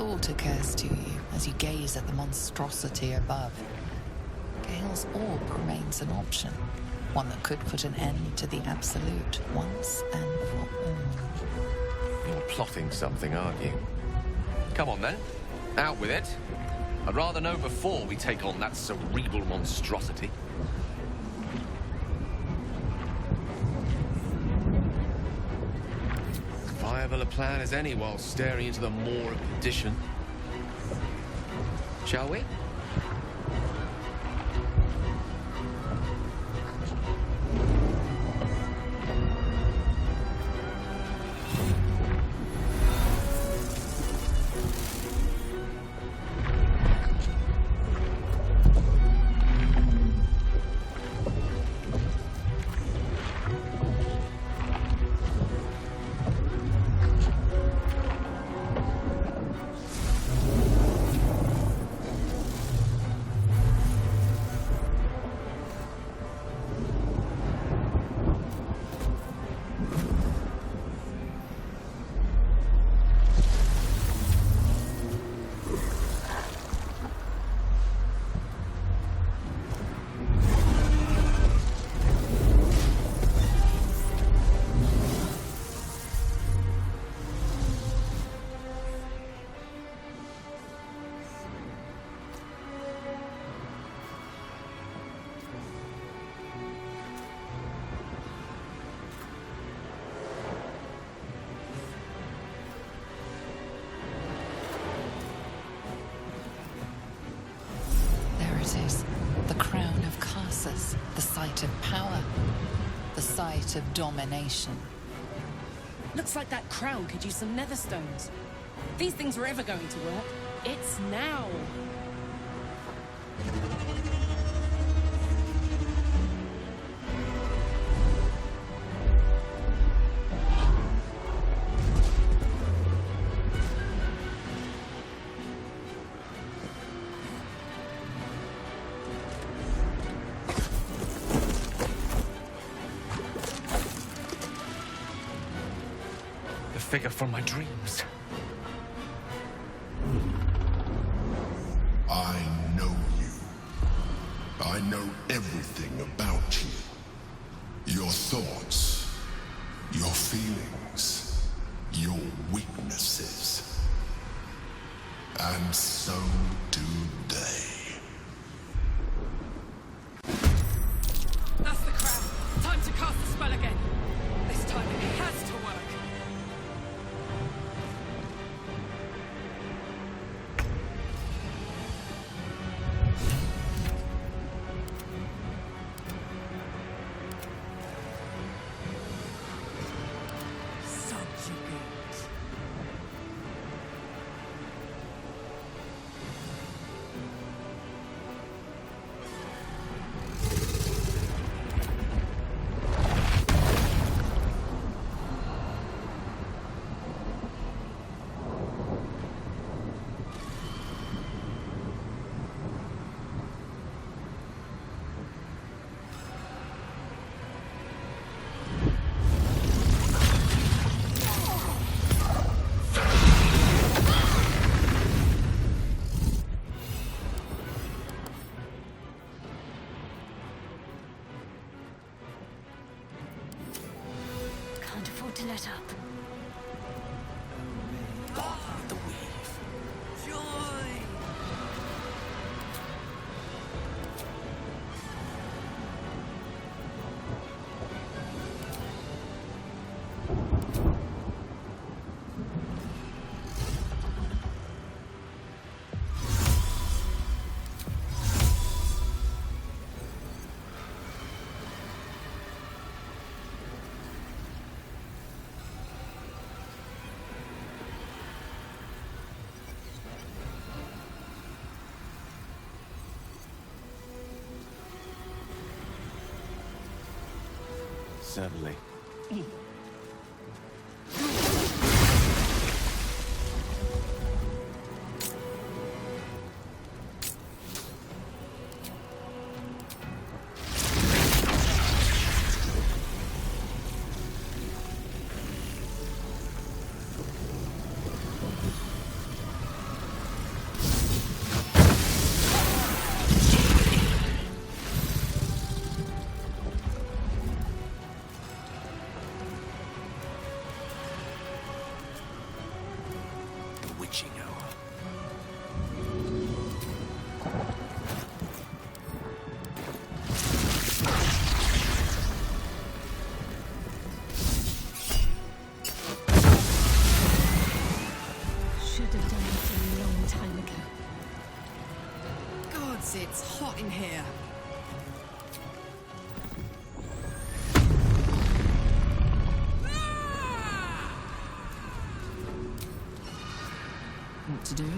thought occurs to you as you gaze at the monstrosity above, Gale's orb remains an option, one that could put an end to the Absolute once and for all. You're plotting something, aren't you? Come on then, out with it. I'd rather know before we take on that cerebral monstrosity. Viable a plan as any while staring into the maw of perdition. Shall we? The crown of Kasus, the site of power, the site of domination. Looks like that crown could use some nether stones. If these things were ever going to work, it's now. Figure from my dreams. I know you. I know everything about you. Your thoughts, your feelings, your weaknesses. And so do they. That's the crown. Time to cast the spell again. This time it has to work. To let up. The weave. Joy! Certainly. have done this a long time ago. Gods, it's hot in here. Want to do it?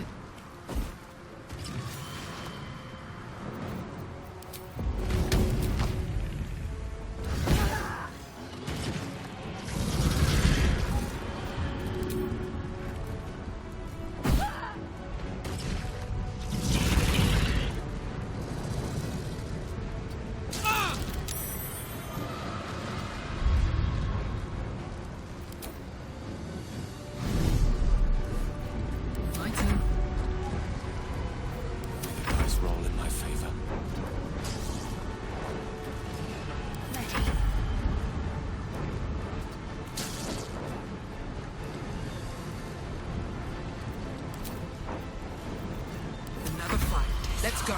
Let's go.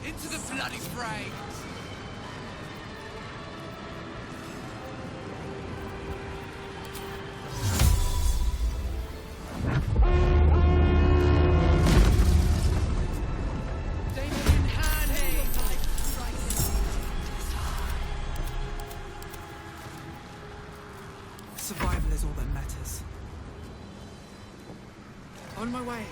Into the bloody fray! Survival is all that matters. On my way.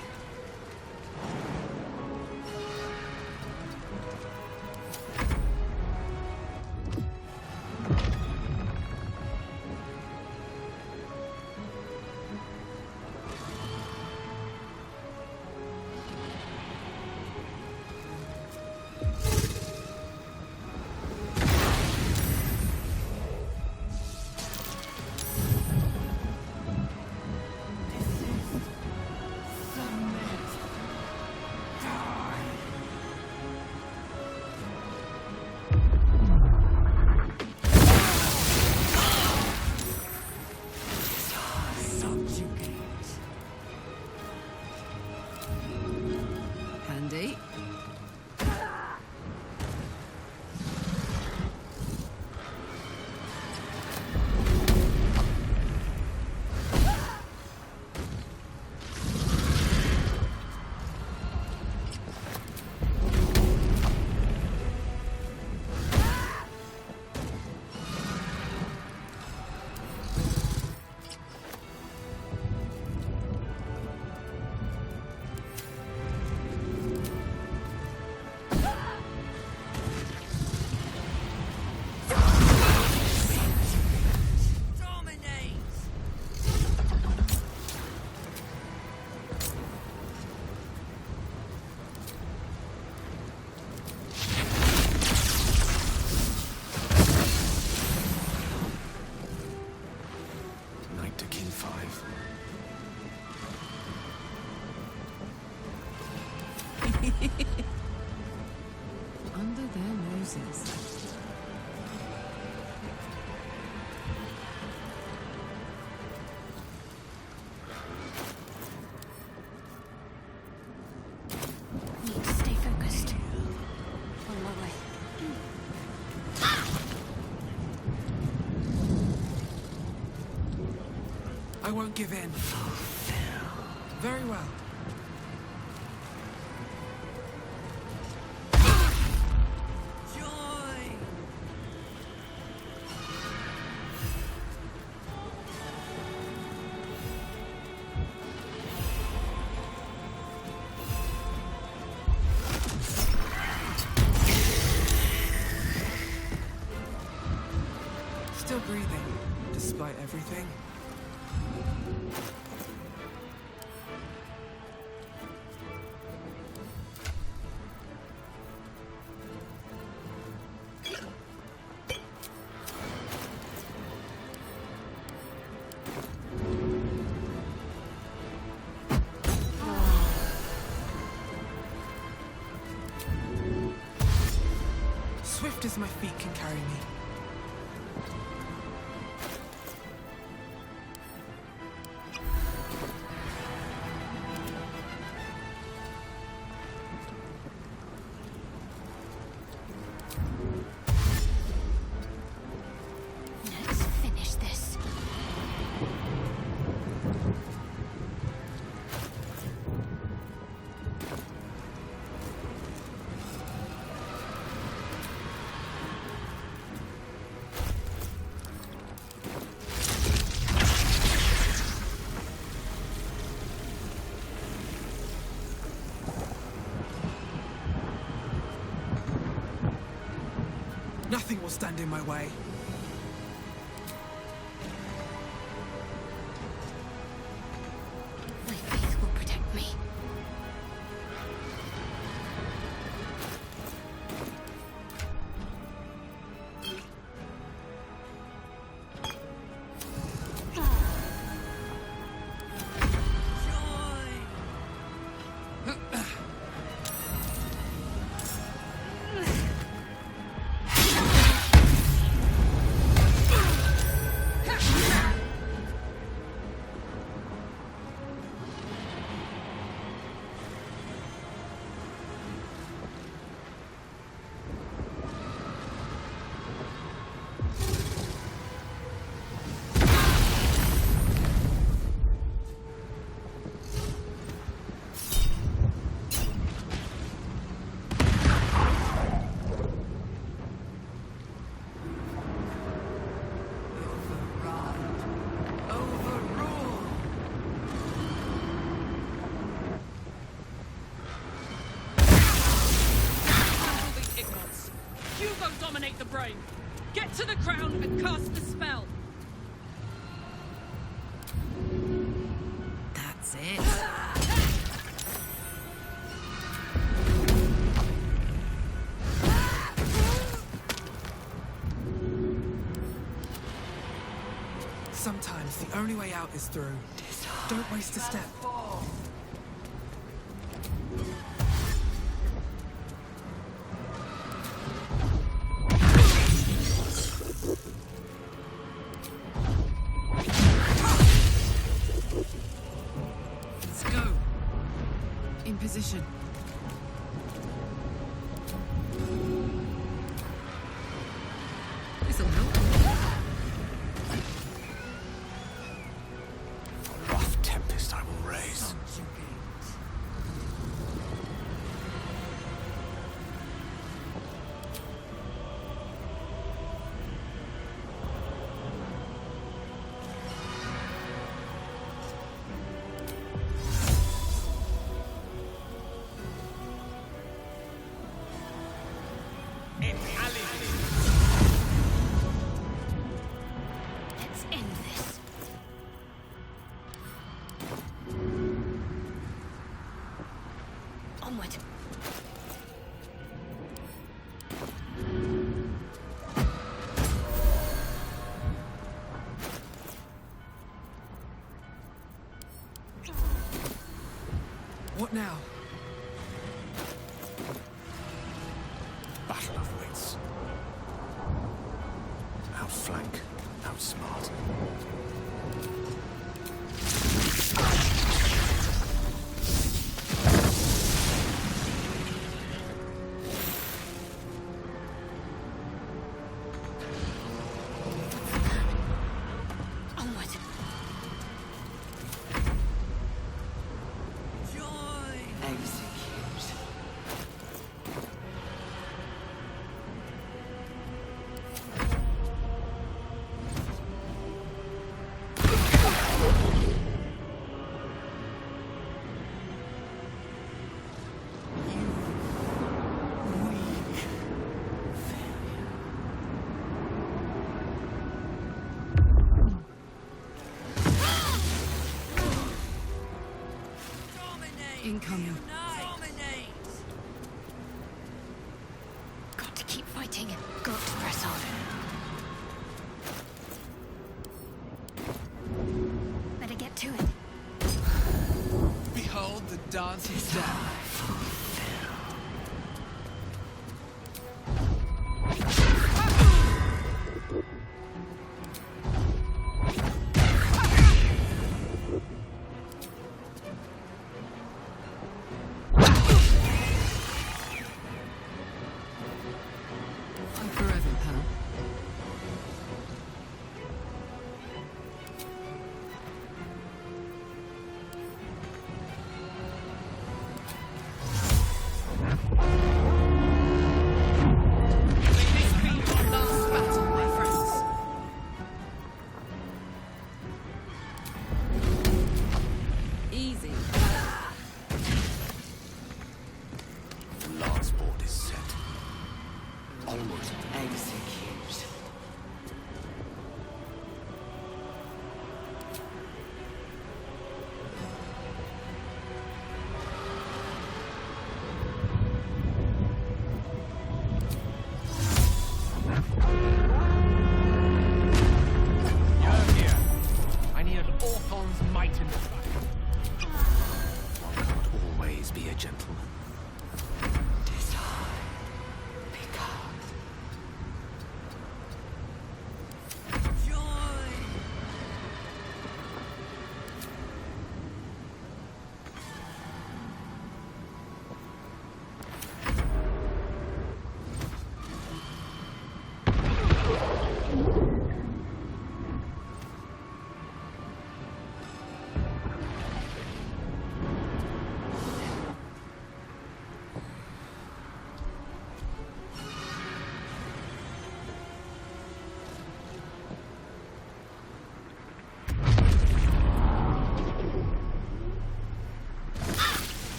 Handy. Under their noses. Need to stay focused. On my way. I won't give in. Very well. Still breathing, despite everything. Swift as my feet can carry me. Let's finish this. Nothing will stand in my way. My faith will protect me. Dominate the brain. Get to the crown and cast the spell. That's it. Sometimes the only way out is through. Don't waste a step. Position. This'll help. A rough tempest I will raise. Let's end this. Onward. What now? Battle of wits. Outflank, outsmart. Onward. Execute. Incoming. Got to keep fighting. Got to press on. Better get to it. Behold the dancing star. Forever, pal. must be a gentleman.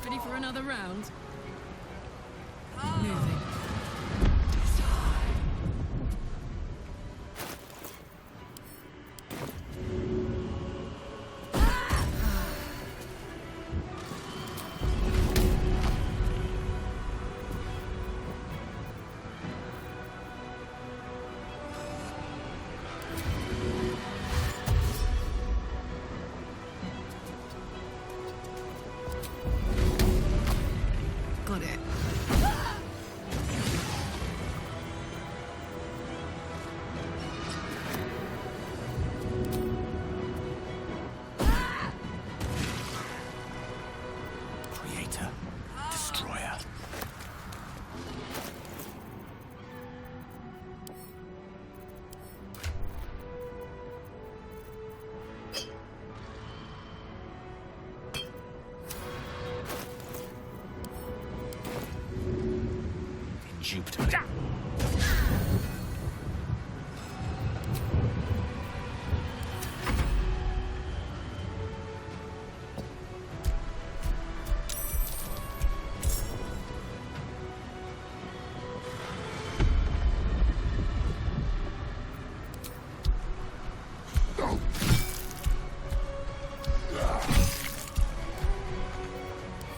Ready for another round? Moving. Got it. Creator, destroyer. Jupiter.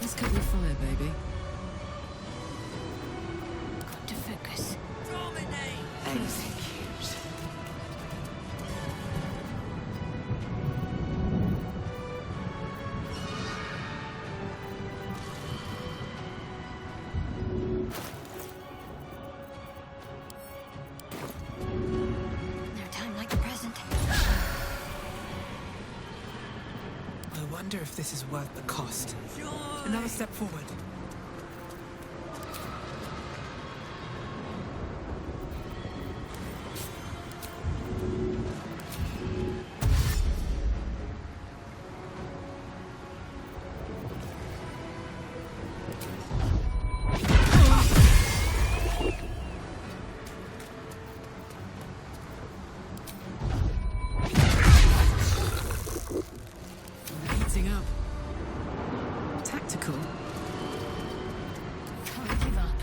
Let's cut your fire, baby. Got to focus. Execute. No time like the present. I wonder if this is worth the cost. Another step forward. Heating up. Tactical. Can't give up.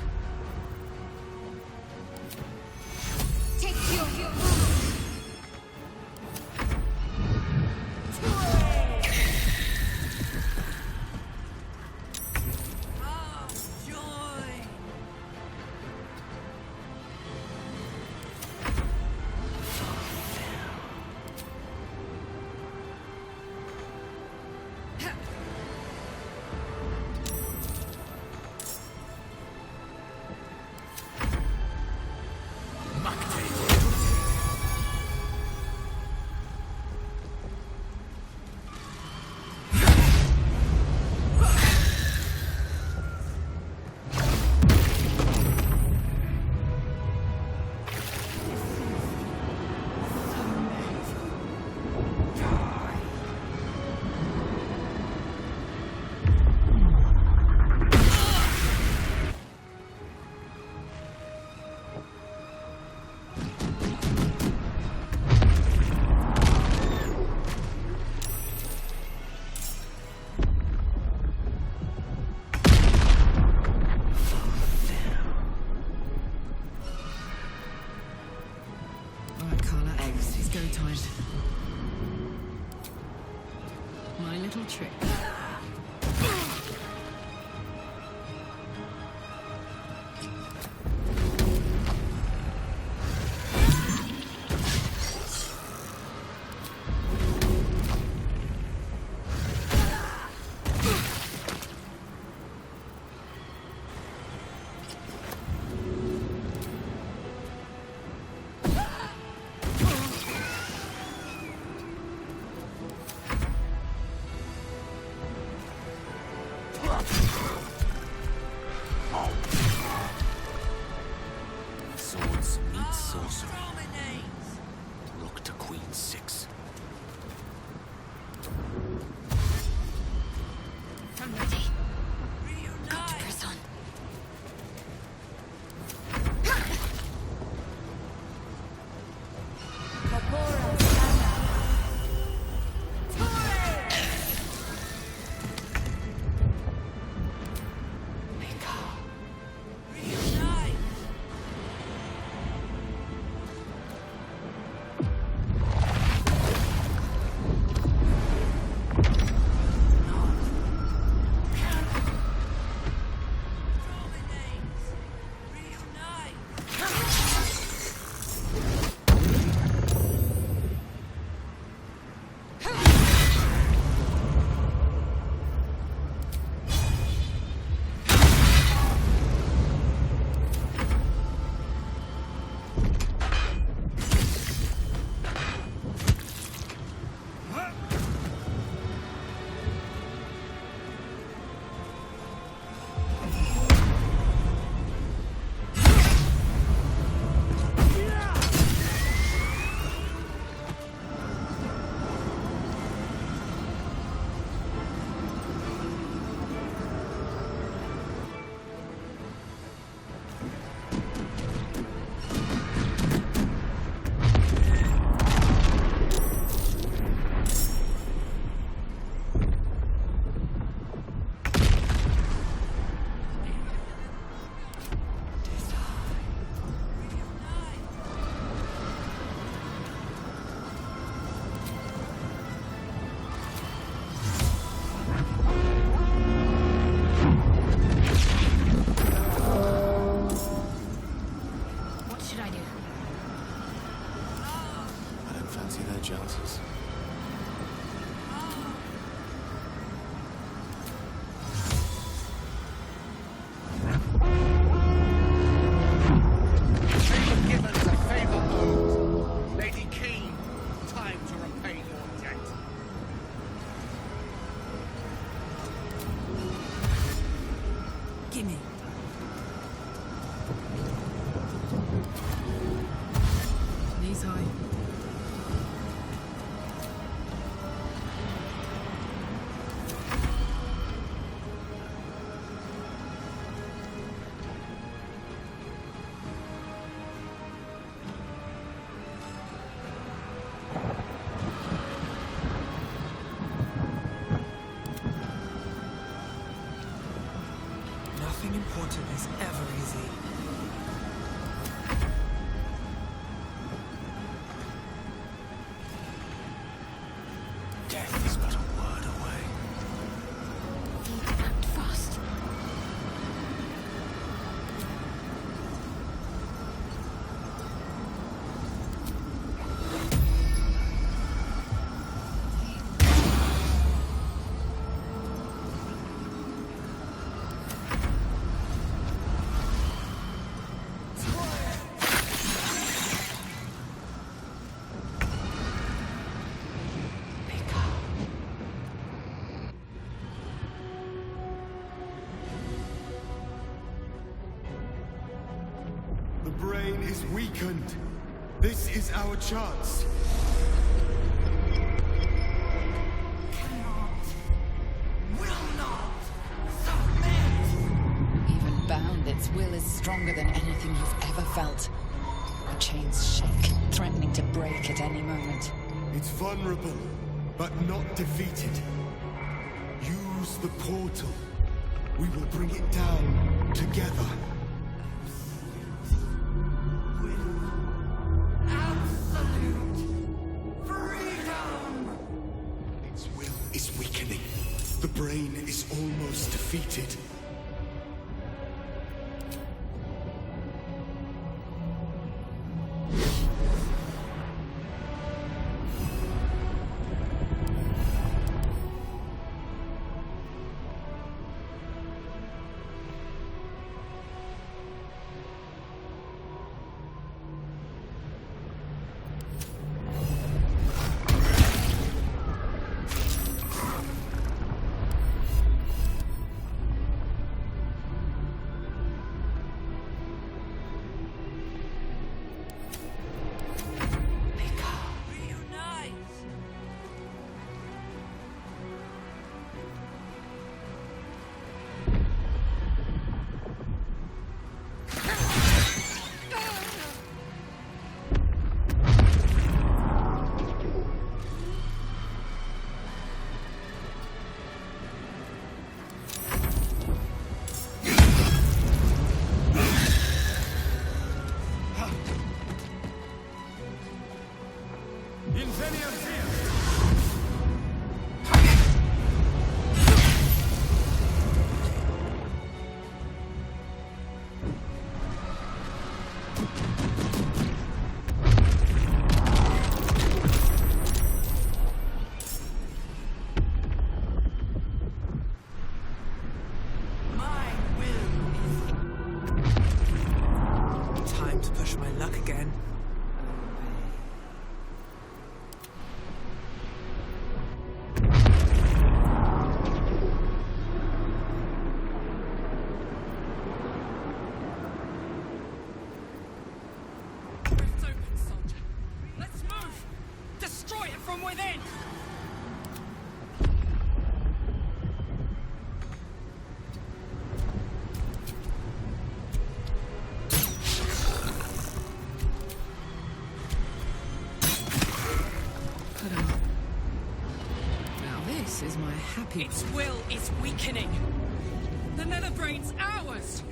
Take your My little trick. chances. Gibbons a fatal wound. Lady Keen, time to repay your debt. Gimme. Knees high. Nothing important is ever easy. Death is but a word away. Need to act fast. The brain is weakened. This is our chance. Even bound, its will is stronger than anything you've ever felt. The chains shake, threatening to break at any moment. It's vulnerable, but not defeated. Use the portal. We will bring it down together. Its will is weakening. The brain is almost defeated. Time to push my luck again. Rift's open, soldier. Let's move! Destroy it from within! Put up. Now this is my happy. Its will is weakening. The Netherbrain's ours!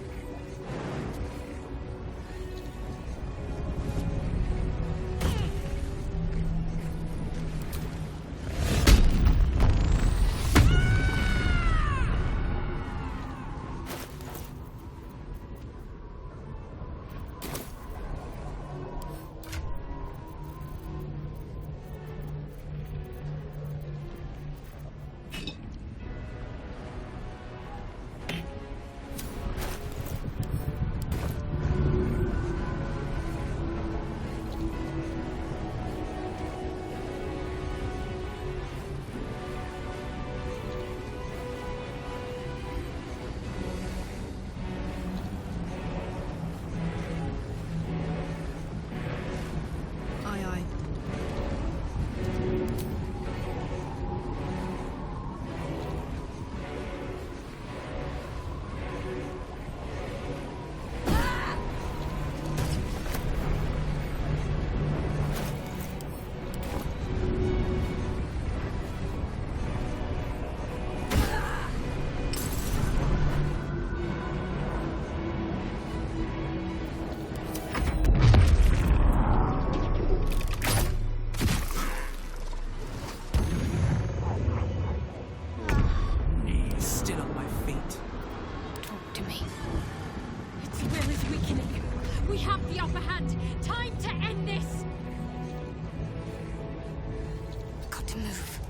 got to move.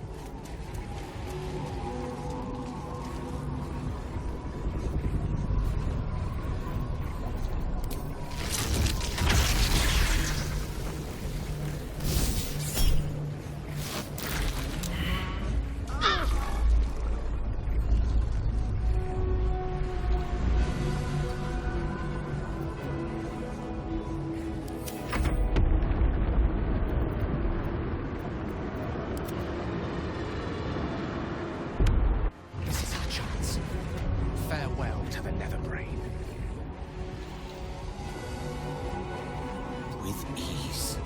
Farewell to the Netherbrain. With ease.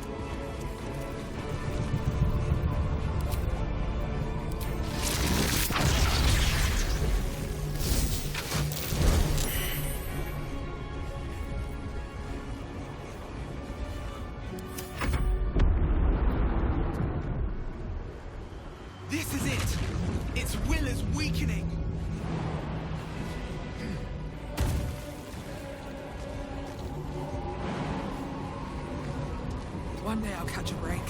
This is it! Its will is weakening! One day I'll catch a break.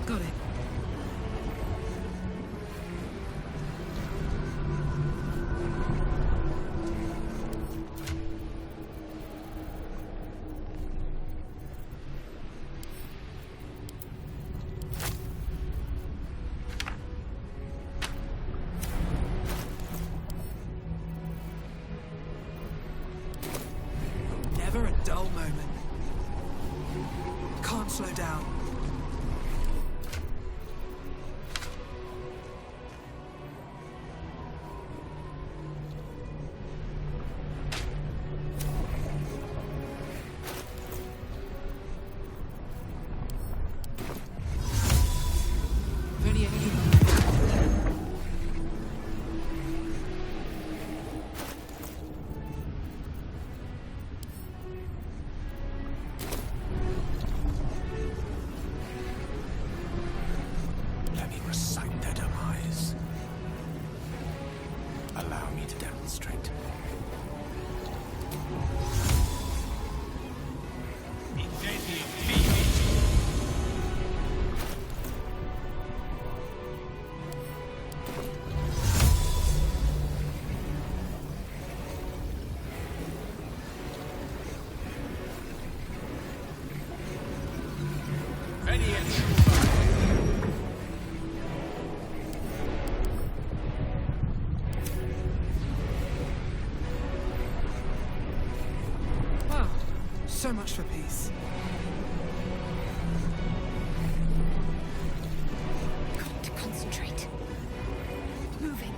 Got it. Never a dull moment. Can't slow down. Let me recite their demise. Allow me to demonstrate. Wow, so much for peace. Got to concentrate. Moving.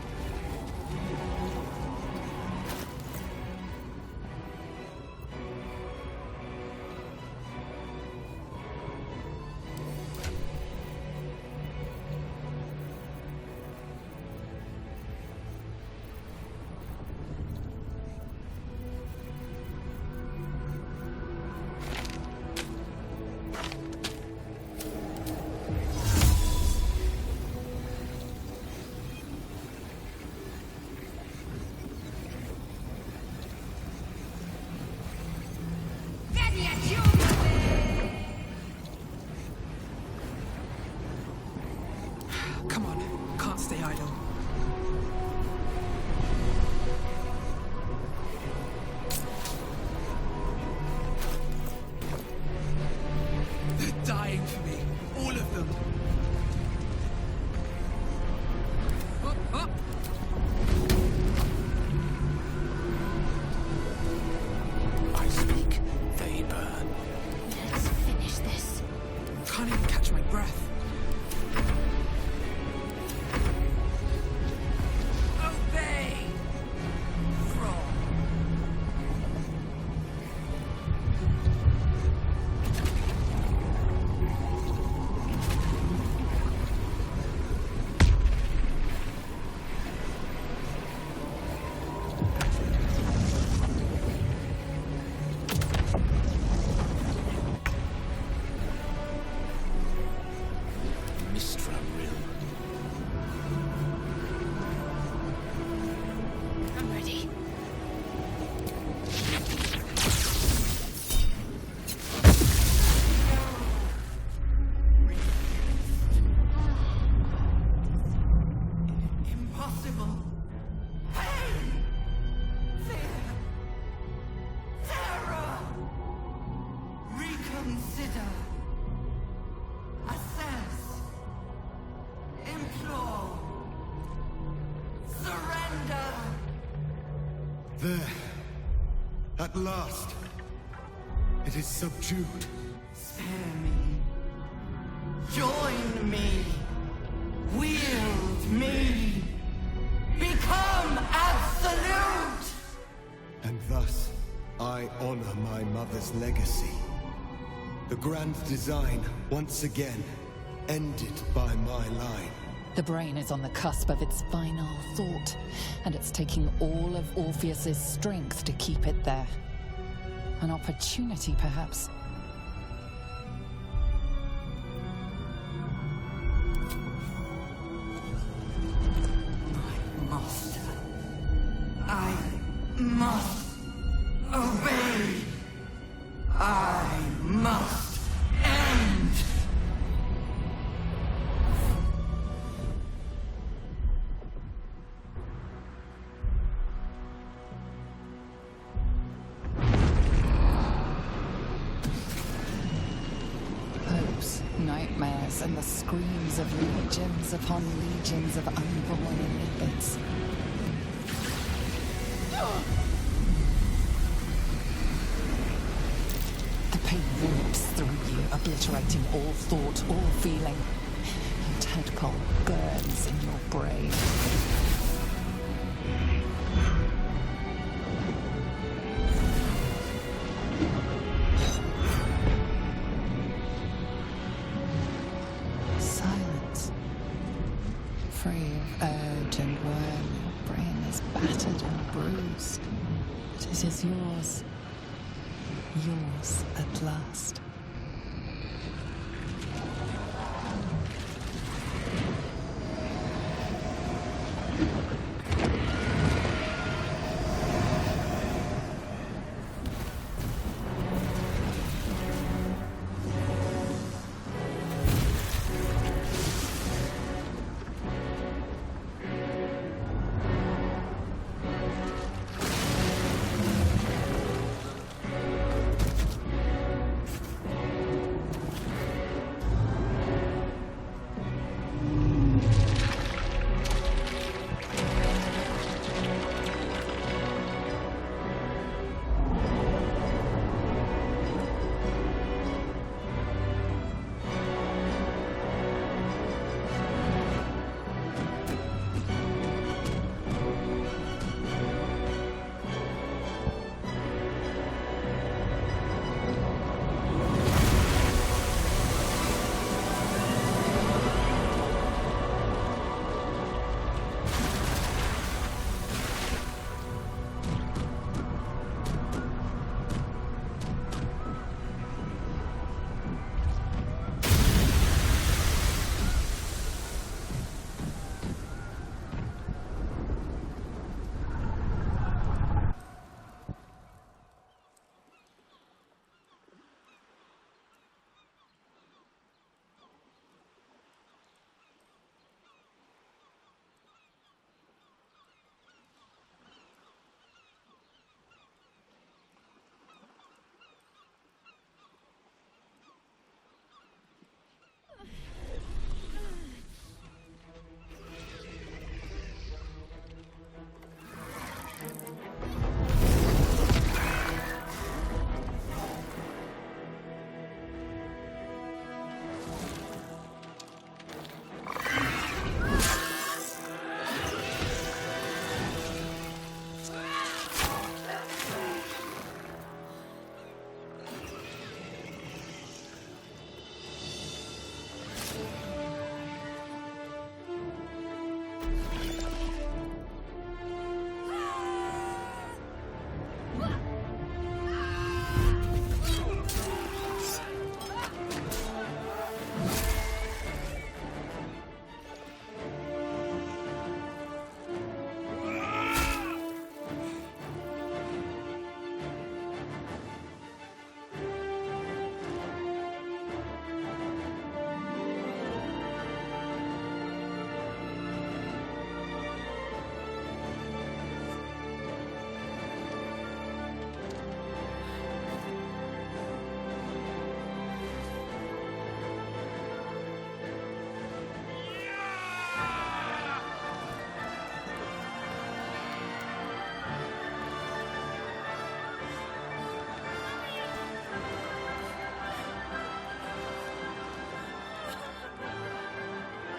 dying for me. All of them. I speak, they burn. Let's finish this. Can't even catch my breath. Obey! Frog. Mistra Rill. I'm ready. Impossible. Pain. Fear. Terror. Reconsider. Assess. Implore. Surrender. There. At last. It is subdued. Spare me. Join me. Wield me. Become absolute. And thus, I honor my mother's legacy. The grand design, once again, ended by my line. The brain is on the cusp of its final thought, and it's taking all of Orpheus's strength to keep it there. An opportunity, perhaps. Master. I must obey. I must end. Hopes, nightmares, and the screams of legions upon legions of unborn infants. The pain rips through you, obliterating all thought, all feeling. Your tadpole burns in your brain. Silence. Free of urge and worm, your brain is battered and bruised. But it is yours. Yours at last.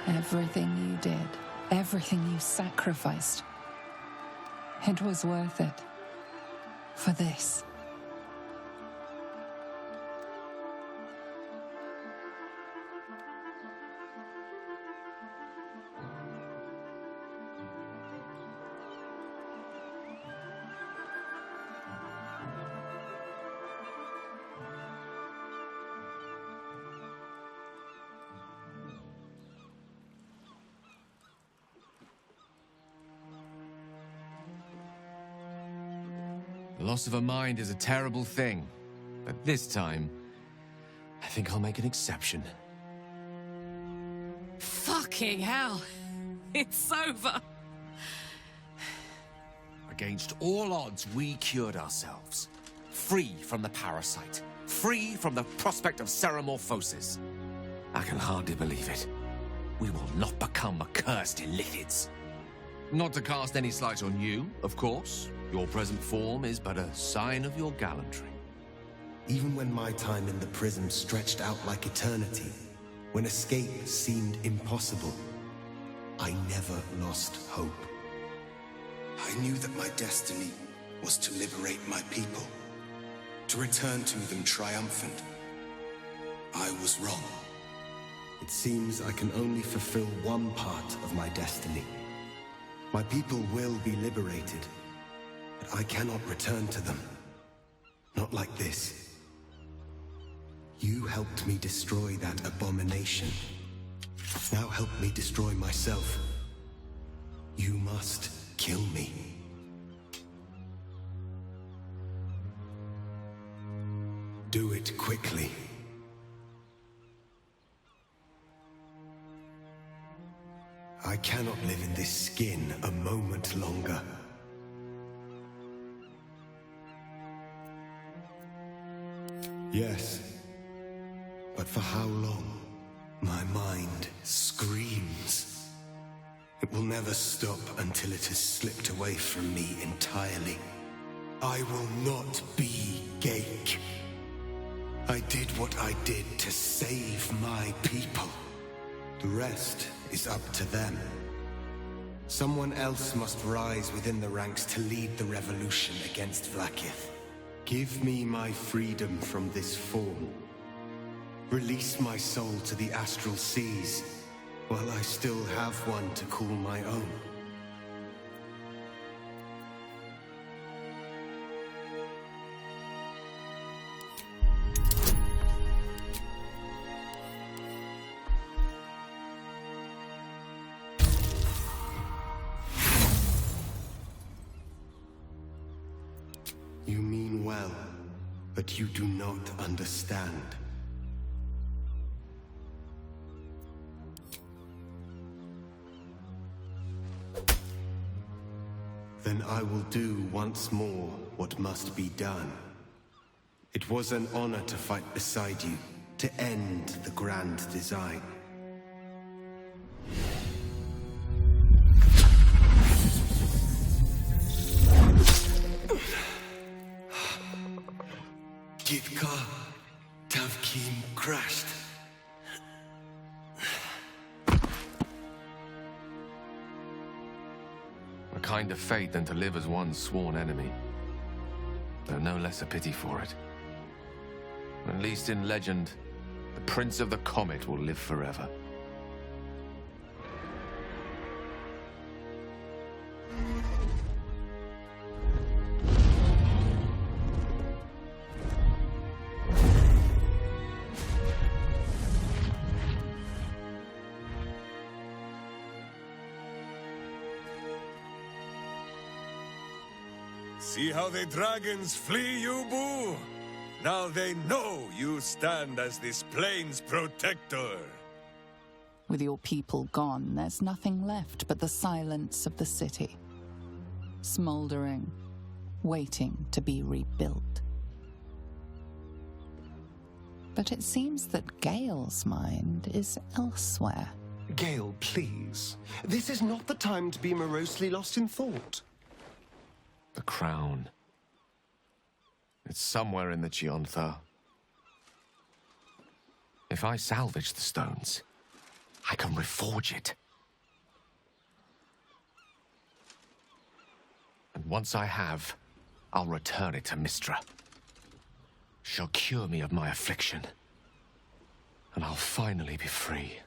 Everything you did, everything you sacrificed, it was worth it. For this. The loss of a mind is a terrible thing, but this time, I think I'll make an exception. Fucking hell. It's over. Against all odds, we cured ourselves. Free from the parasite. Free from the prospect of seromorphosis. I can hardly believe it. We will not become accursed illithids. Not to cast any slight on you, of course. Your present form is but a sign of your gallantry. Even when my time in the prism stretched out like eternity, when escape seemed impossible, I never lost hope. I knew that my destiny was to liberate my people, to return to them triumphant. I was wrong. It seems I can only fulfill one part of my destiny. My people will be liberated, but I cannot return to them. Not like this. You helped me destroy that abomination. Now help me destroy myself. You must kill me. Do it quickly. I cannot live in this skin a moment longer. Yes, but for how long? My mind screams. It will never stop until it has slipped away from me entirely. I will not be Gake. I did what I did to save my people. The rest is up to them. Someone else must rise within the ranks to lead the revolution against Vlaakith. Give me my freedom from this form. Release my soul to the astral seas, while I still have one to call my own. You mean well, but you do not understand. Then I will do once more what must be done. It was an honor to fight beside you, to end the grand design. Gitka Tavkim crashed. A kinder fate than to live as one's sworn enemy. Though no less a pity for it. At least in legend, the Prince of the Comet will live forever. See how the dragons flee you, Boo? Now they know you stand as this plane's protector. With your people gone, there's nothing left but the silence of the city. Smoldering, waiting to be rebuilt. But it seems that Gale's mind is elsewhere. Gale, please. This is not the time to be morosely lost in thought. The crown. It's somewhere in the Chiontha. If I salvage the stones, I can reforge it. And once I have, I'll return it to Mystra. She'll cure me of my affliction. And I'll finally be free.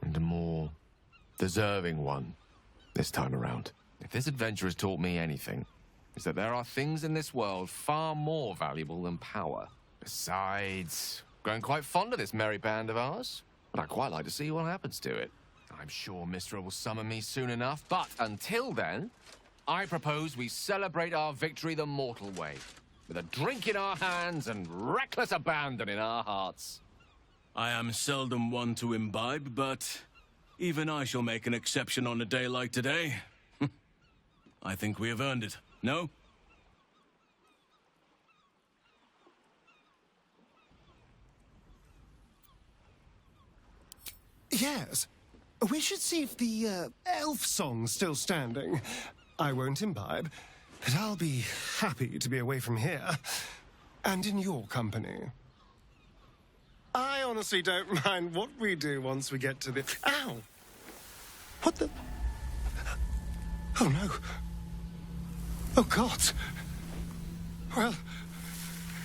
And a more deserving one this time around. If this adventure has taught me anything, it's that there are things in this world far more valuable than power. Besides, growing quite fond of this merry band of ours, but I'd quite like to see what happens to it. I'm sure Mystra will summon me soon enough, but until then, I propose we celebrate our victory the mortal way, with a drink in our hands and reckless abandon in our hearts. I am seldom one to imbibe, but even I shall make an exception on a day like today. I think we have earned it, no? Yes. We should see if the elf song's still standing. I won't imbibe, but I'll be happy to be away from here. And in your company. I honestly don't mind what we do once we get to the... Ow! What the... Oh, no. Oh, God. Well,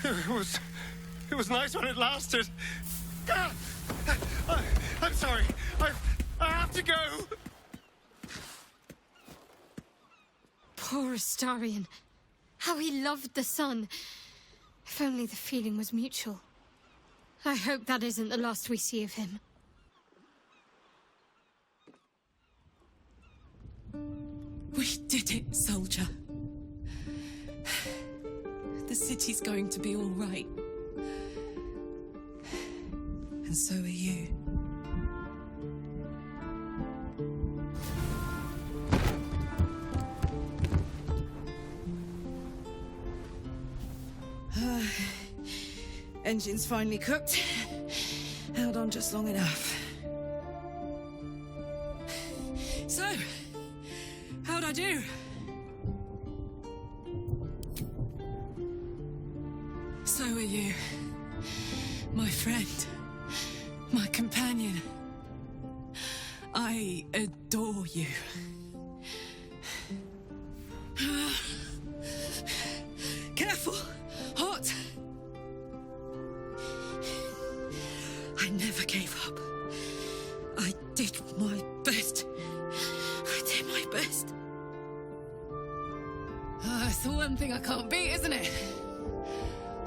it was nice when it lasted. Ah! I'm sorry. I have to go. Poor Astarion. How he loved the sun. If only the feeling was mutual. I hope that isn't the last we see of him. We did it, soldier. The city's going to be all right. And so are you. Engine's finally cooked. Held on just long enough. So, how'd I do? So are you. My friend. My companion. I adore you. Careful! Hot! I never gave up. I did my best. I did my best. It's the one thing I can't beat, isn't it?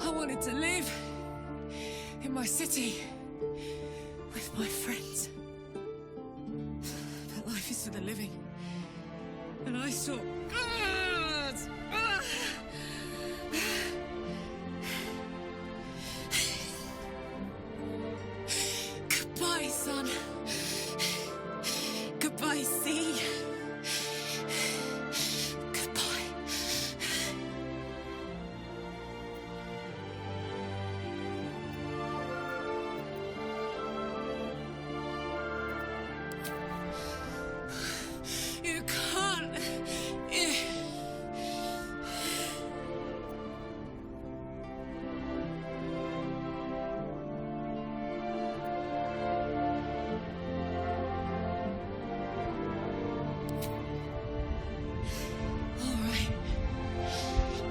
I wanted to live in my city with my friends. But life is for the living. And I saw... Goodbye, sun. Goodbye, sea. Goodbye. You can't.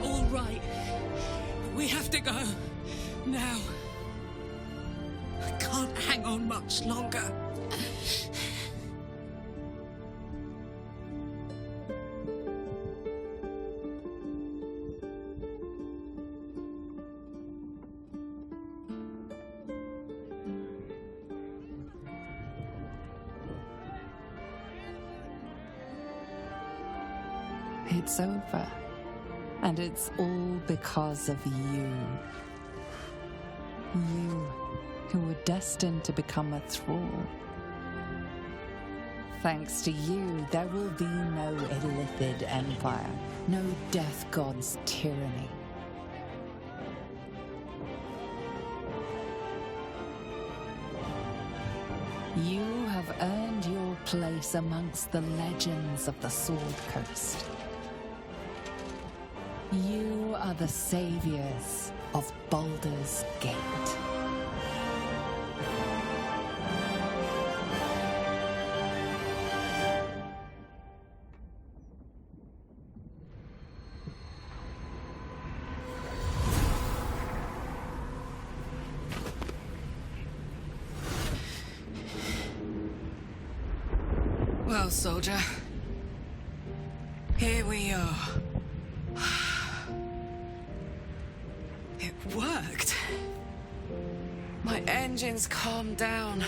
All right. We have to go. Now. I can't hang on much longer. It's over. And it's all because of you. You, who were destined to become a thrall. Thanks to you, there will be no Illithid Empire, no Death God's tyranny. You have earned your place amongst the legends of the Sword Coast. You are the saviors of Baldur's Gate. Well, soldier, here we are. It worked. My engines calmed down.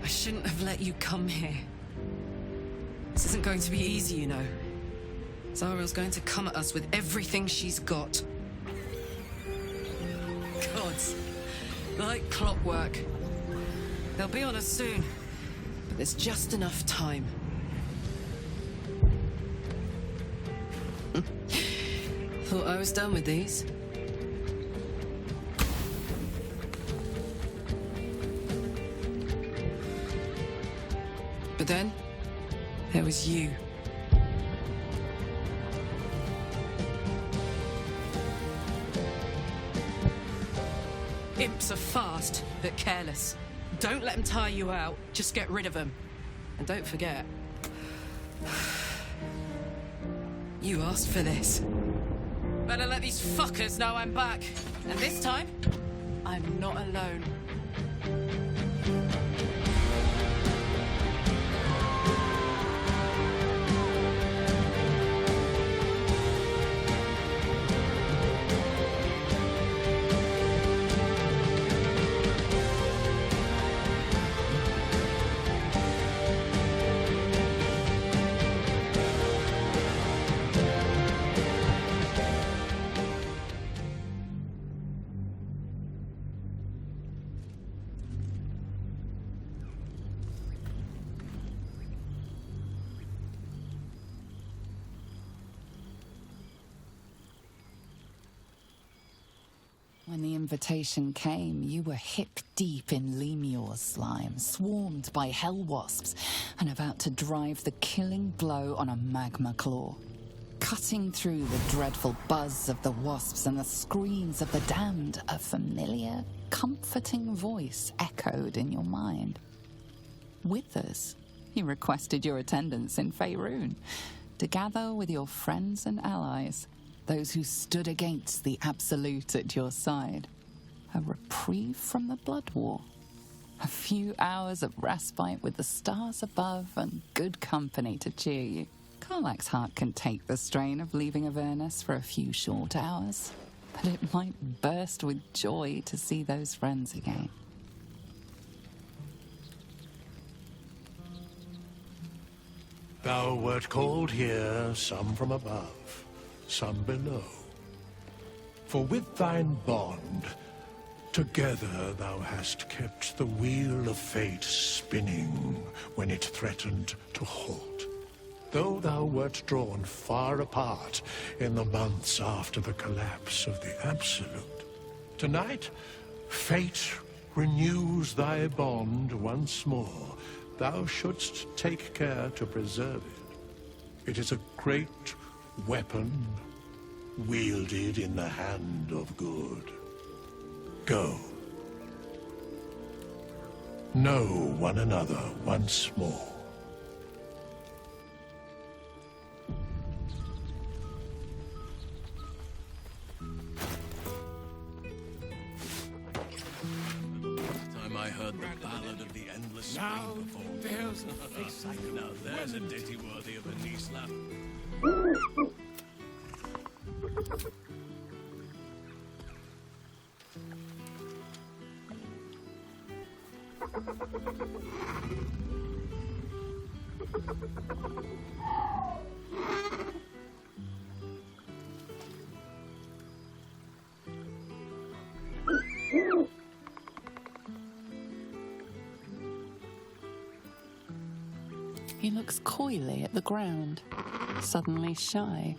I shouldn't have let you come here. This isn't going to be easy, you know. Zariel's going to come at us with everything she's got. Gods, like clockwork. They'll be on us soon, but there's just enough time. Thought I was done with these. But then, there was you. Imps are fast, but careless. Don't let them tire you out, just get rid of them. And don't forget, you asked for this. Better let these fuckers know I'm back. And this time, I'm not alone. When the invitation came, you were hip-deep in Lemur's slime, swarmed by hell wasps, and about to drive the killing blow on a magma claw. Cutting through the dreadful buzz of the wasps and the screams of the damned, a familiar, comforting voice echoed in your mind. With us, you requested your attendance in Faerun, to gather with your friends and allies, those who stood against the Absolute at your side. A reprieve from the Blood War. A few hours of respite with the stars above and good company to cheer you. Karlach's heart can take the strain of leaving Avernus for a few short hours, but it might burst with joy to see those friends again. Thou wert called here, some from above, some below. For with thine bond, together thou hast kept the wheel of fate spinning when it threatened to halt. Though thou wert drawn far apart in the months after the collapse of the Absolute, tonight fate renews thy bond once more. Thou shouldst take care to preserve it. It is a great weapon wielded in the hand of good. Go. Know one another once more. Time I heard the ballad of the endless spring performed. Now there's a ditty worthy of a knee slap. He looks coyly at the ground, suddenly shy.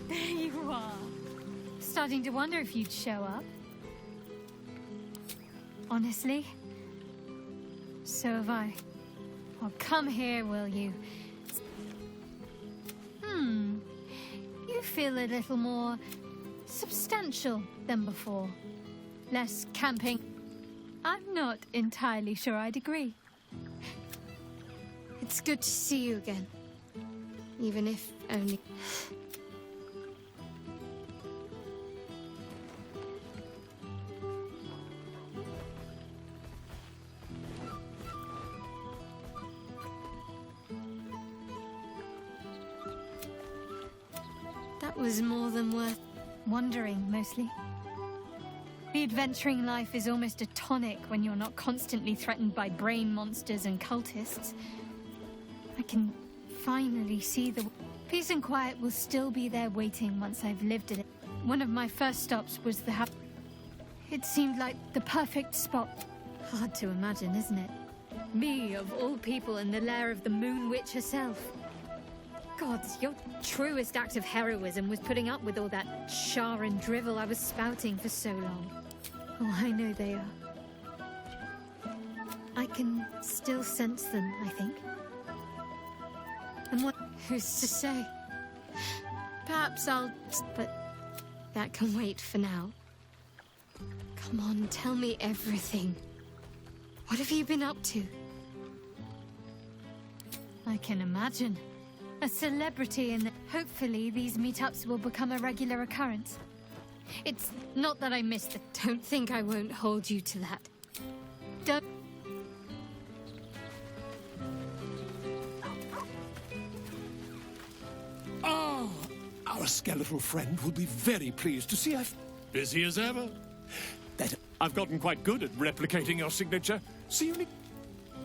There you are. starting to wonder if you'd show up. Honestly, so have I. Well, come here, will you? You feel a little more substantial than before. Less camping. I'm not entirely sure I'd agree. It's good to see you again. Even if only... That was more than worth wondering, mostly. The adventuring life is almost a tonic when you're not constantly threatened by brain monsters and cultists. I can finally see the peace and quiet will still be there waiting once I've lived in it. One of my first stops was the It seemed like the perfect spot. Hard to imagine, isn't it? Me, of all people, in the lair of the Moon Witch herself. Gods, your truest act of heroism was putting up with all that char and drivel I was spouting for so long. Oh, I know they are. I can still sense them, I think. And who's to say? Perhaps I'll... But that can wait for now. Come on, tell me everything. What have you been up to? I can imagine. A celebrity, and hopefully these meetups will become a regular occurrence. It's not that I missed it. Don't think I won't hold you to that. Don't... Oh, our skeletal friend will be very pleased to see us. Busy as ever. I've gotten quite good at replicating your signature. See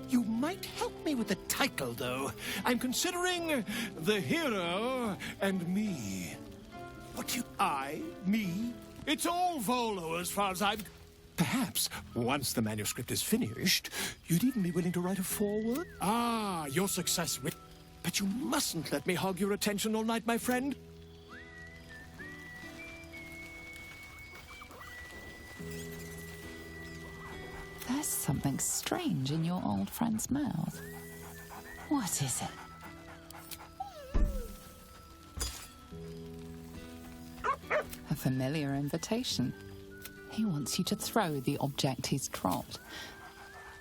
you might help me with the title, though. I'm considering The Hero and Me. Me? It's all Volo as far as I'm... Perhaps, once the manuscript is finished, you'd even be willing to write a foreword? Ah, your success with... But you mustn't let me hog your attention all night, my friend. There's something strange in your old friend's mouth. What is it? A familiar invitation. He wants you to throw the object he's dropped.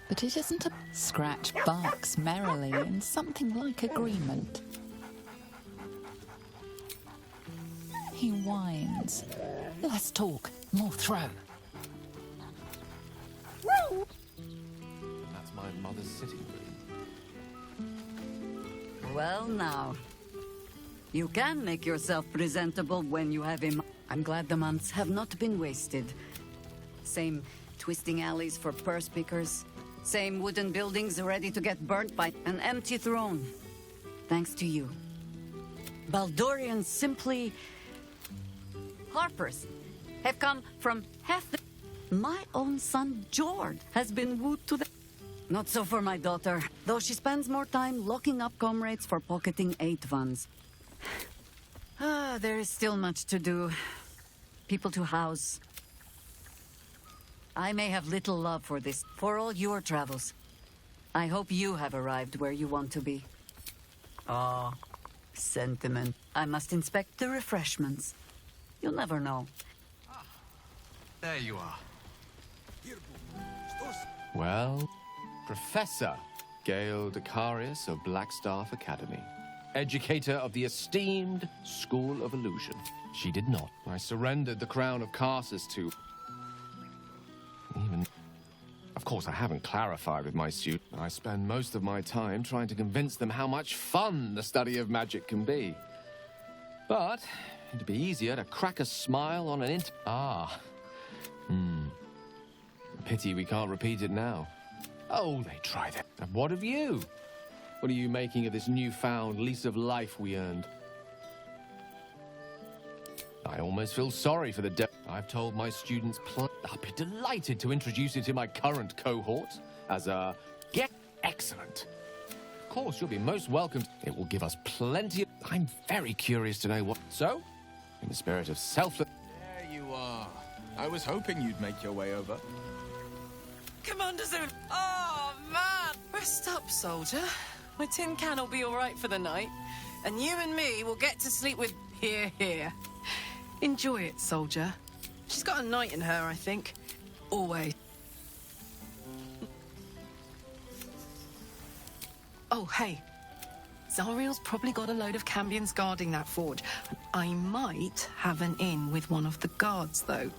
But it isn't a... Scratch barks merrily in something like agreement. He whines. Less talk, more throw. That's my mother's sitting room. Well, now. You can make yourself presentable when you have him. I'm glad the months have not been wasted. Same twisting alleys for purse pickers. Same wooden buildings ready to get burnt by an empty throne. Thanks to you. Baldurians simply... Harpers have come from half the... My own son, George, has been wooed to the... Not so for my daughter, though she spends more time locking up comrades for pocketing 8 ones. There is still much to do. People to house. I may have little love for this, for all your travels. I hope you have arrived where you want to be. Ah, sentiment. I must inspect the refreshments. You'll never know. There you are. Well, Professor Gale Decarius of Blackstaff Academy. Educator of the esteemed School of Illusion. She did not. I surrendered the crown of Carsus to... Of course, I haven't clarified with my students. I spend most of my time trying to convince them how much fun the study of magic can be. But it'd be easier to crack a smile on an Pity we can't repeat it now. Oh, they tried it. And what of you? What are you making of this newfound lease of life we earned? I almost feel sorry for the I've told my students I'll be delighted to introduce you to my current cohort as a excellent. Of course, you'll be most welcome. It will give us plenty of... I'm very curious to know what... So, in the spirit of selfless... There you I was hoping you'd make your way over. Commander Zoom! Oh, man! Rest up, soldier. My tin can will be all right for the night. And you and me will get to sleep with here. Enjoy it, soldier. She's got a knight in her, I think. Always. Oh, hey. Zariel's probably got a load of Cambions guarding that forge. I might have an in with one of the guards, though.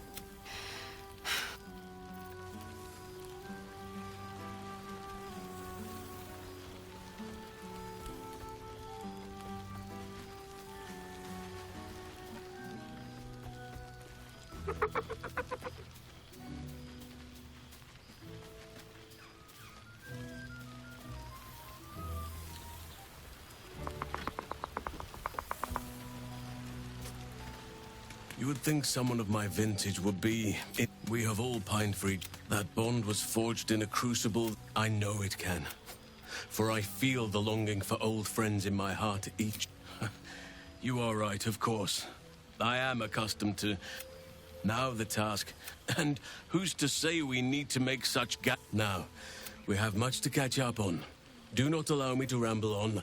You would think someone of my vintage would be... We have all pined for each... That bond was forged in a crucible. I know it can. For I feel the longing for old friends in my heart each... You are right, of course. I am accustomed to... Now the task. And who's to say we need to make such gap... Now, we have much to catch up on. Do not allow me to ramble on.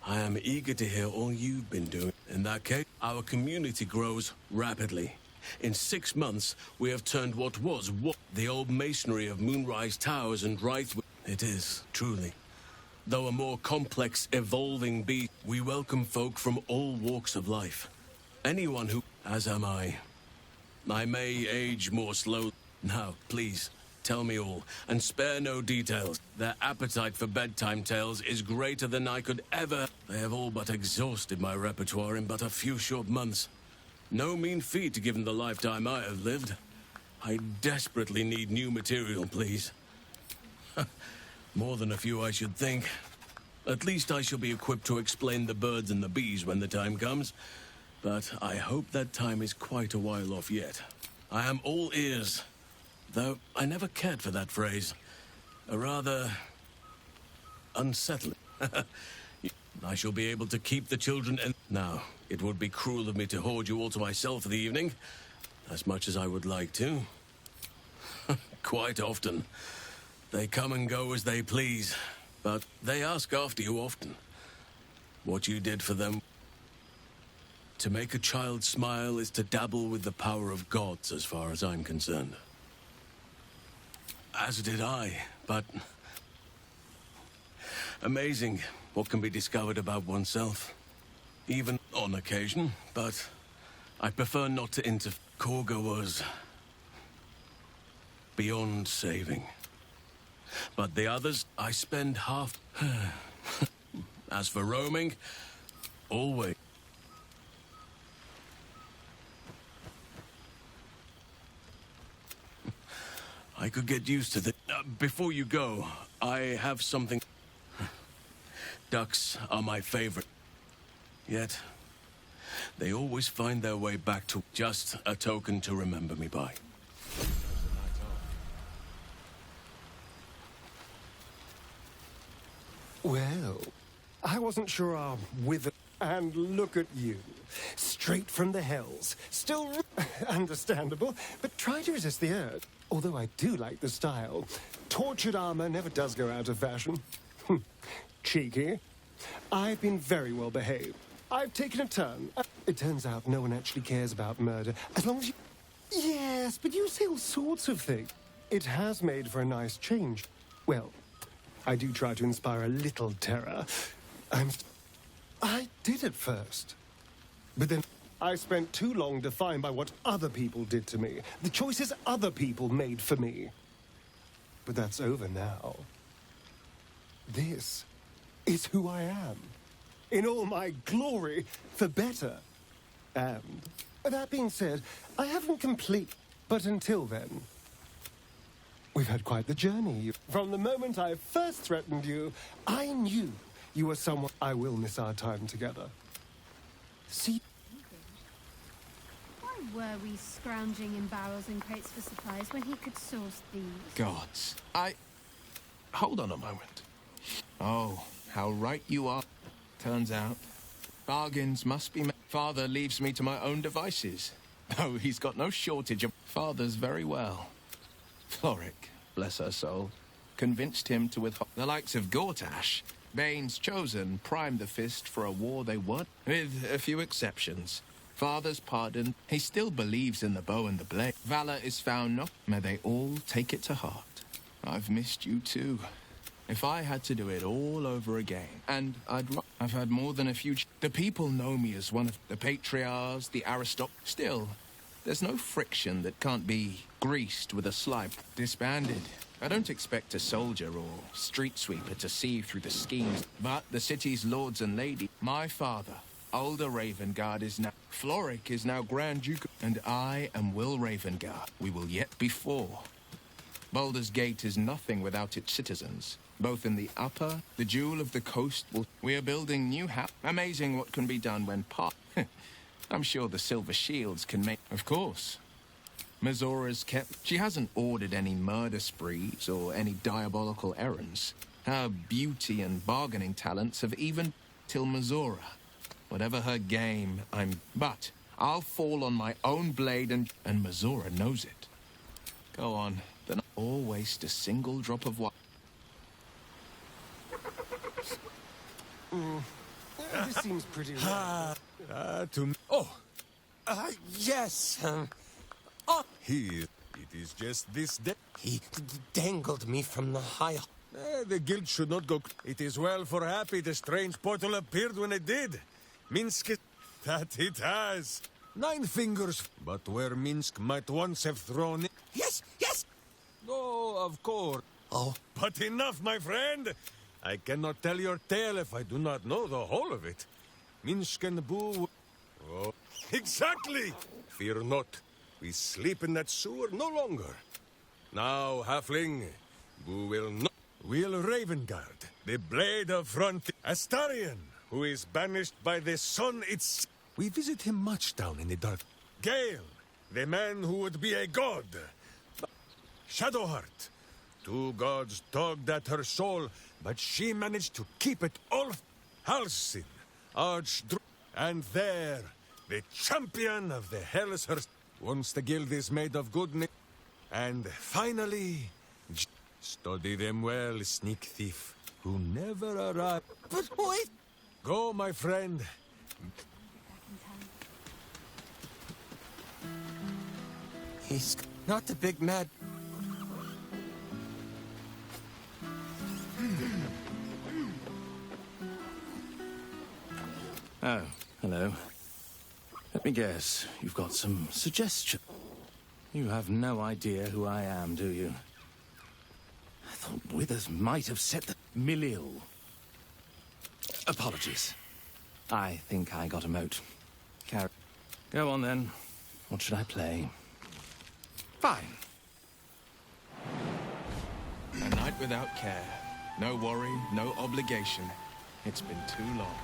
I am eager to hear all you've been doing. In that case, our community grows rapidly. In 6 months, we have turned what was the old masonry of Moonrise Towers and Wraith. It is, truly. Though a more complex, evolving beast, we welcome folk from all walks of life. Anyone who, as am I may age more slowly. Now, please, tell me all, and spare no details. Their appetite for bedtime tales is greater than I could ever... They have all but exhausted my repertoire in but a few short months. No mean feat given the lifetime I have lived. I desperately need new material, please. More than a few, I should think. At least I shall be equipped to explain the birds and the bees when the time comes. But I hope that time is quite a while off yet. I am all ears. Though I never cared for that phrase. A rather... unsettling. I shall be able to keep the children and... Now, it would be cruel of me to hoard you all to myself for the evening. As much as I would like to. Quite often. They come and go as they please. But they ask after you often. What you did for them... To make a child smile is to dabble with the power of gods, as far as I'm concerned. As did I, but... Amazing what can be discovered about oneself. Even on occasion, but... I prefer not to interfere. Korga was... beyond saving. But the others, I spend half... As for roaming, always... I could get used to this. Before you go, I have something... Ducks are my favorite. Yet, they always find their way back to just a token to remember me by. Well, I wasn't sure our wither... And look at you. Straight from the hells. Still understandable, but try to resist the urge. Although I do like the style. Tortured armor never does go out of fashion. Cheeky. I've been very well behaved. I've taken a turn. It turns out no one actually cares about murder. As long as you... Yes, but you say all sorts of things. It has made for a nice change. Well, I do try to inspire a little terror. I did at first. But then I spent too long defined by what other people did to me. The choices other people made for me. But that's over now. This is who I am. In all my glory, for better. And, that being said, I haven't complete. But until then, we've had quite the journey. From the moment I first threatened you, I knew you were someone. I will miss our time together. See? Why were we scrounging in barrels and crates for supplies when he could source these? Gods. Hold on a moment. Oh, how right you are. Turns out, bargains must be made. Father leaves me to my own devices. Oh, he's got no shortage of fathers very well. Floric, bless her soul, convinced him to withhold. The likes of Gortash, Bane's chosen, primed the fist for a war they won, with a few exceptions. Father's pardon, he still believes in the bow and the blade. Valor is found not. May they all take it to heart. I've missed you too. If I had to do it all over again, and I've had more than a few. The people know me as one of the patriarchs, the aristocrats. Still, there's no friction that can't be greased with a slight. Disbanded. I don't expect a soldier or street sweeper to see through the schemes, but the city's lords and ladies. My father, older Ravengard, is now. Floric is now Grand Duke, and I am Will Ravengard. We will yet be four. Baldur's Gate is nothing without its citizens. Both in the upper, the jewel of the coast will... We are building new house. Amazing what can be done when part... I'm sure the Silver Shields can make... Of course. Mazora's kept... She hasn't ordered any murder sprees or any diabolical errands. Her beauty and bargaining talents have even... Till Mazora. Whatever her game, But I'll fall on my own blade and Mazora knows it. Go on. Then or waste a single drop of water. This seems pretty Yes. Here, it is just this day. He dangled me from the high... The guild should not go... It is well for Happy the strange portal appeared when it did. Minsk... That it has. 9 fingers. But where Minsk might once have thrown it... Yes! Oh, of course. Oh. But enough, my friend. I cannot tell your tale if I do not know the whole of it. Minsk and Boo... Oh, exactly! Fear not. We sleep in that sewer no longer. Now, Halfling, Boo will not... Will Ravengard, the blade of front... Astarion, who is banished by the sun it's... We visit him much down in the dark. Gale, the man who would be a god. Shadowheart, 2 gods tugged at her soul, but she managed to keep it all. Halsin, and there, the champion of the Hellshurst. Once the guild is made of goodness. And finally, study them well, sneak thief, who never arrived. But wait! Go, my friend. He's not the big mad... Oh, hello. Let me guess, you've got some suggestion. You have no idea who I am, do you? I thought Withers might have said that. Milial. Apologies. I think I got a mote. Go on then. What should I play? Fine. A night without care. No worry, no obligation. It's been too long.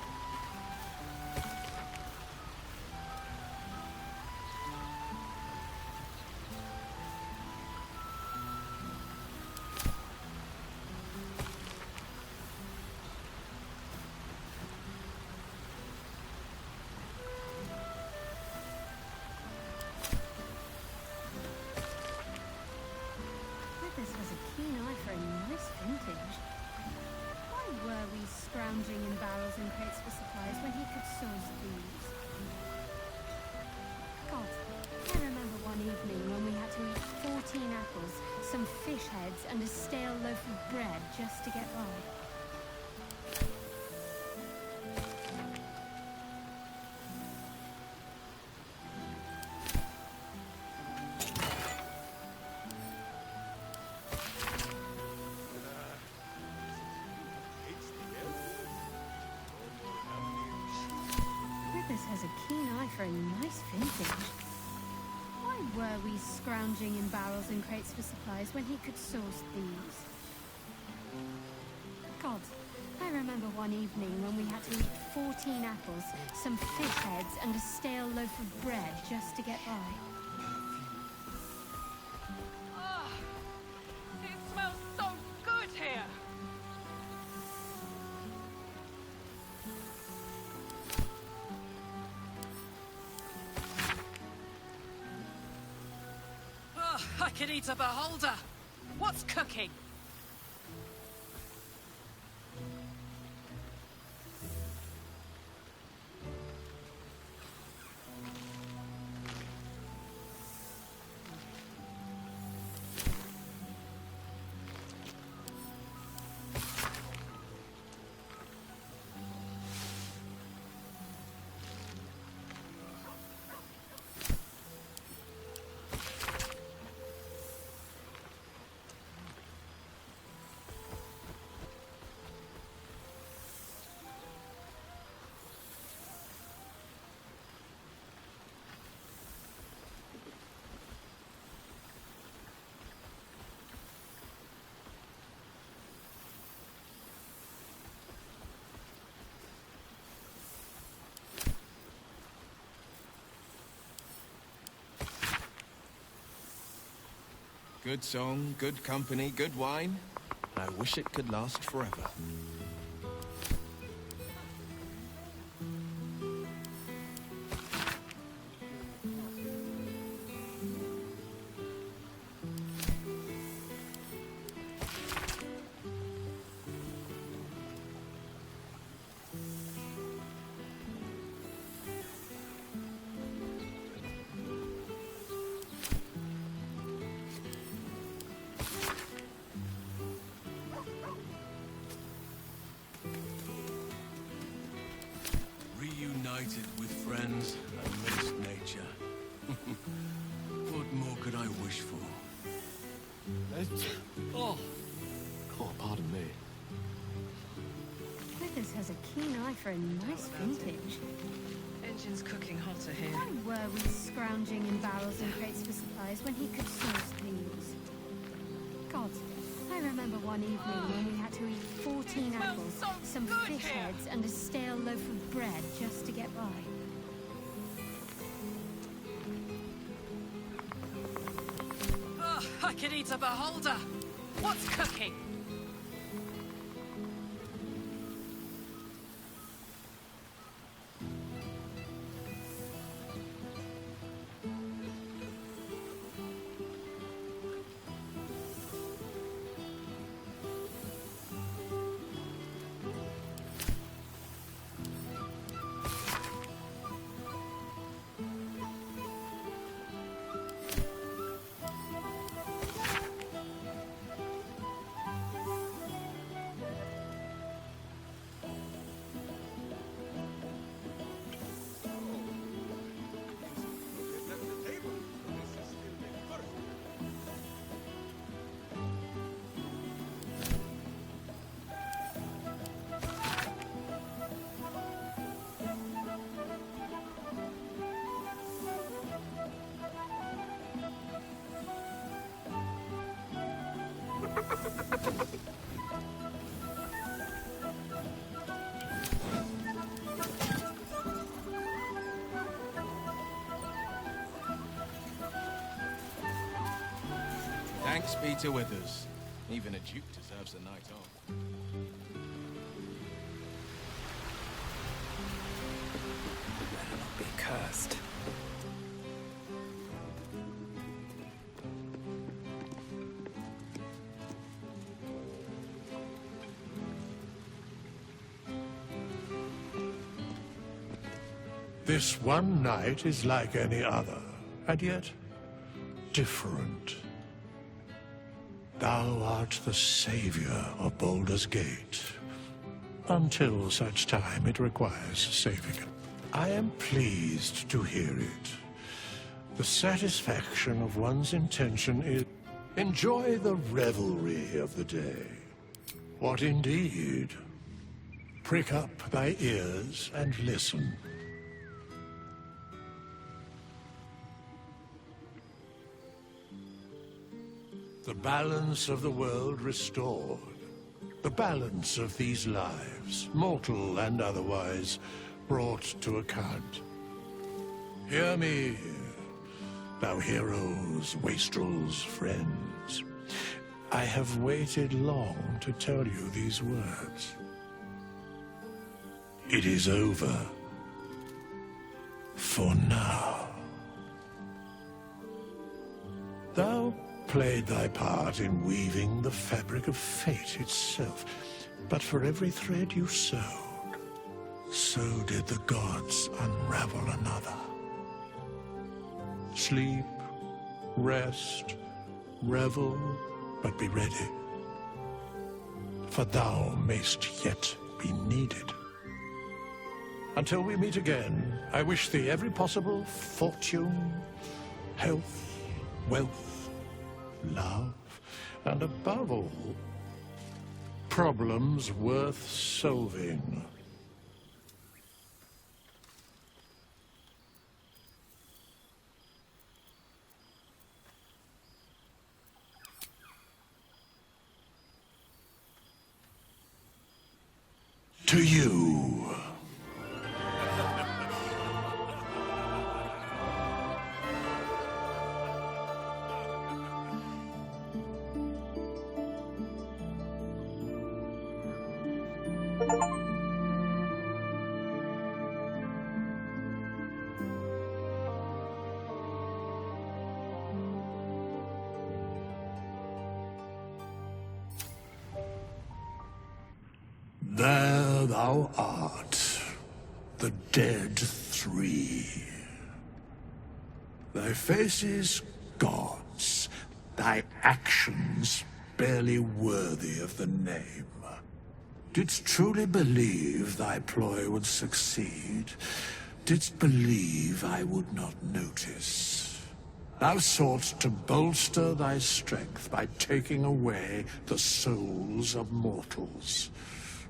Withers has a keen eye for a nice vintage. Why were we scrounging in barrels and crates for supplies when he could source these? God, I remember one evening when we had to eat 14 apples, some fish heads, and a stale loaf of bread just to get by. Withers has a keen eye for a nice vintage. Why were we scrounging in barrels and crates for supplies when he could source these? God, I remember one evening when we had to eat 14 apples, some fish heads, and a stale loaf of bread just to get by. It smells so good here. I could eat a beholder. What's cooking? Good song, good company, good wine. I wish it could last forever. Reunited with friends amidst nature. What more could I wish for? Oh, pardon me. Withers has a keen eye for a nice vintage. Engine's cooking hotter here. Why were we scrounging in barrels and crates for supplies when he could source these? God, I remember one evening when we had to eat 14 apples, some fish heads, and a stale loaf of bread just to get by. Oh, I could eat a beholder. What's cooking? Thanks be to Withers. Even a duke deserves a night off. Be cursed. This one night is like any other, and yet different. Thou art the savior of Baldur's Gate, until such time it requires saving. I am pleased to hear it. The satisfaction of one's intention is enjoy the revelry of the day. What indeed? Prick up thy ears and listen. The balance of the world restored. The balance of these lives, mortal and otherwise, brought to account. Hear me, thou heroes, wastrels, friends. I have waited long to tell you these words. It is over. For now. Thou played thy part in weaving the fabric of fate itself, but for every thread you sewed, so did the gods unravel another. Sleep, rest, revel, but be ready, for thou mayst yet be needed. Until we meet again, I wish thee every possible fortune, health, wealth, love, and above all, problems worth solving. To you. There thou art, the dead three. Thy faces gods, thy actions barely worthy of the name. Didst truly believe thy ploy would succeed? Didst believe I would not notice? Thou sought to bolster thy strength by taking away the souls of mortals.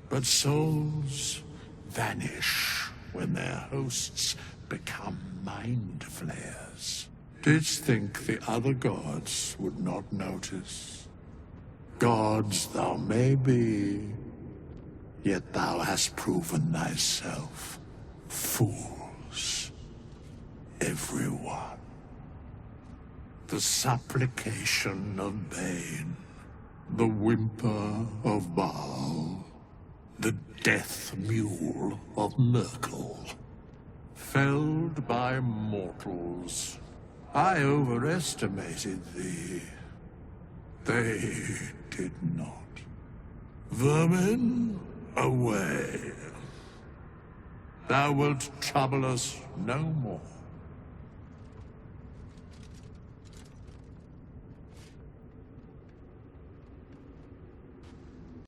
But souls vanish when their hosts become mind flayers. Didst think the other gods would not notice? Gods thou may be, yet thou hast proven thyself fools, everyone. The supplication of Bane, the whimper of Baal, the death mule of Merkel. Felled by mortals, I overestimated thee. They did not. Vermin, away. Thou wilt trouble us no more.